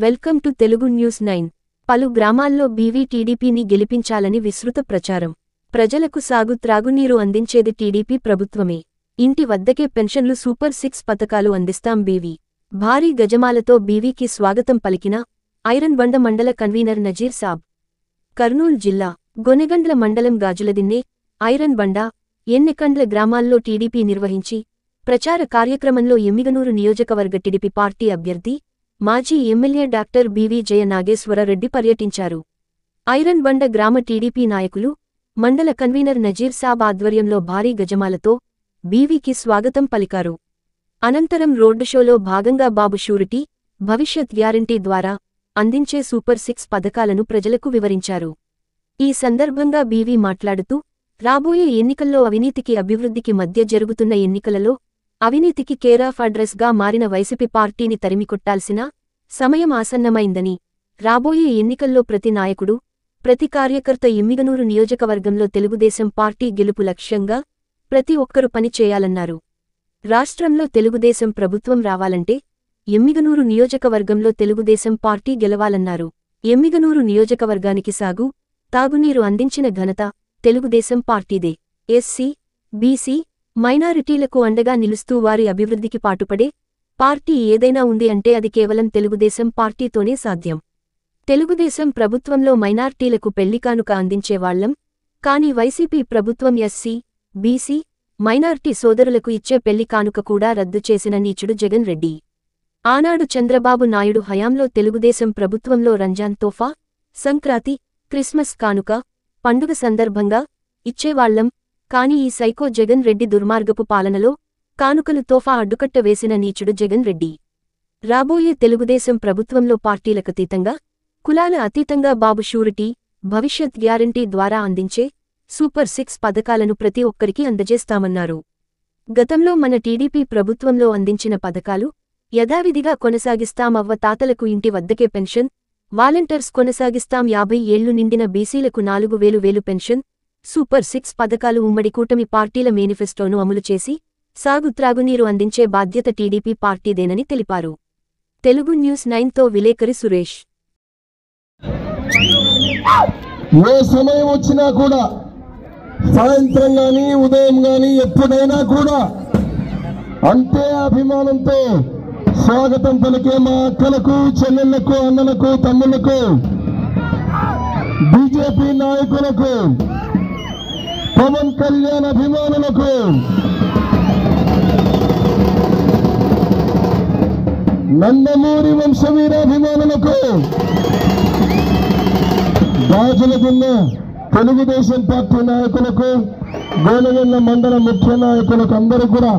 Welcome to Telugu news 9. పలు గ్రామాల్లో BV టీడీపీని గెలిపించాలని విస్తృత ప్రచారం. ప్రజలకు సాగు త్రాగునీరు అందించేది టీడీపీ ప్రభుత్వమే. ఇంటి వద్దకే పెన్షన్లు సూపర్ 6 పథకాలు అందిస్తాం బీవీ. భారీ గజమాలతో బీవీకి స్వాగతం పలికిన ఐరన్ బండ మండల కన్వీనర్ నజీర్ సాబ్. కర్నూలు జిల్లా గొనెగండ్ల మండలం గాజులదిన్నె, ఐరన్ బండ, ఎన్నెకండ్ల గ్రామాల్లో టీడీపీ నిర్వహించి ప్రచార కార్యక్రమంలో ఎమ్మిగనూరు నియోజకవర్గ టీడీపీ పార్టీ అభ్యర్థి మాజీ ఎమ్మెల్యే డాక్టర్ బీవీ జయ నాగేశ్వరరెడ్డి పర్యటించారు. ఐరన్ బండ గ్రామ టీడీపీ నాయకులు, మండల కన్వీనర్ నజీర్ సాబ్ ఆధ్వర్యంలో భారీ గజమాలతో బీవీకి స్వాగతం పలికారు. అనంతరం రోడ్డు షోలో భాగంగా బాబు షూరిటీ, భవిష్యత్ గ్యారంటీ ద్వారా అందించే సూపర్ 6 పథకాలను ప్రజలకు వివరించారు. ఈ సందర్భంగా బీవీ మాట్లాడుతూ, రాబోయే ఎన్నికల్లో అవినీతికి అభివృద్ధికి మధ్య జరుగుతున్న ఎన్నికలలో అవినీతికి కేరాఫ్ అడ్రస్గా మారిన వైసీపీ పార్టీని తరిమికొట్టాల్సిన సమయం ఆసన్నమైందని, రాబోయే ఎన్నికల్లో ప్రతి నాయకుడు, ప్రతి కార్యకర్త ఎమ్మిగనూరు నియోజకవర్గంలో తెలుగుదేశం పార్టీ గెలుపు లక్ష్యంగా ప్రతి ఒక్కరూ పని చేయాలన్నారు. రాష్ట్రంలో తెలుగుదేశం ప్రభుత్వం రావాలంటే ఎమ్మిగనూరు నియోజకవర్గంలో తెలుగుదేశం పార్టీ గెలవాలన్నారు. ఎమ్మిగనూరు నియోజకవర్గానికి సాగు, తాగునీరు అందించిన ఘనత తెలుగుదేశం పార్టీదే. ఎస్సీ, బీసీ, మైనారిటీలకు అండగా నిలుస్తూ వారి అభివృద్ధికి పాటుపడే పార్టీ ఏదైనా ఉంది అంటే అది కేవలం తెలుగుదేశం పార్టీతోనే సాధ్యం. తెలుగుదేశం ప్రభుత్వంలో మైనార్టీలకు పెళ్లికానుక అందించేవాళ్లం, కానీ వైసీపీ ప్రభుత్వం ఎస్సీ, బీసీ, మైనార్టీ సోదరులకు ఇచ్చే పెళ్లికానుక కూడా రద్దు చేసిన నీచుడు జగన్ రెడ్డి. ఆనాడు చంద్రబాబు నాయుడు హయాంలో తెలుగుదేశం ప్రభుత్వంలో రంజాన్ తోఫా, సంక్రాంతి, క్రిస్మస్ కానుక, పండుగ సందర్భంగా ఇచ్చేవాళ్లం, కానీ ఈ సైకో జగన్ రెడ్డి దుర్మార్గపు పాలనలో కానుకలు తోఫా అడ్డుకట్ట వేసిన నీచుడు జగన్ రెడ్డి. రాబోయే తెలుగుదేశం ప్రభుత్వంలో పార్టీలకతీతంగా, కులాల అతీతంగా బాబు షూరిటీ, భవిష్యత్ గ్యారంటీ ద్వారా అందించే సూపర్ 6 పథకాలను ప్రతి ఒక్కరికి అందజేస్తామన్నారు. గతంలో మన టీడీపీ ప్రభుత్వంలో అందించిన పథకాలు యథావిధిగా కొనసాగిస్తాం. అవ్వ తాతలకు ఇంటి వద్దకే పెన్షన్, వాలంటీర్స్ కొనసాగిస్తాం. 50 ఏళ్లు నిండిన బీసీలకు 4000 పెన్షన్, సూపర్ 6 పథకాలు ఉమ్మడి కూటమి పార్టీల మేనిఫెస్టోను అమలు చేసి సాగు త్రాగునీరు అందించే బాధ్యత టీడీపీ పార్టీదేనని తెలిపారు. తెలుగు న్యూస్ 9తో విలేకరి సురేష్. ఏ సమయం వచ్చినా కూడా, సాయంత్రం గాని ఉదయం గాని ఎప్పుడైనా కూడా అంతే అభిమానంతో స్వాగతం పలికే మా అక్కలకు, చెల్లెళ్లకు, అన్నలకు, తమ్ముళ్లకు, బీజేపీ నాయకులకు, పవన్ కళ్యాణ్ అభిమానులకు, నందమూరి వంశవీరాభిమానులకు, గాజులదిన్నె తెలుగుదేశం పార్టీ నాయకులకు, గోనెగండ్ల మండల ముఖ్య నాయకులకు అందరూ కూడా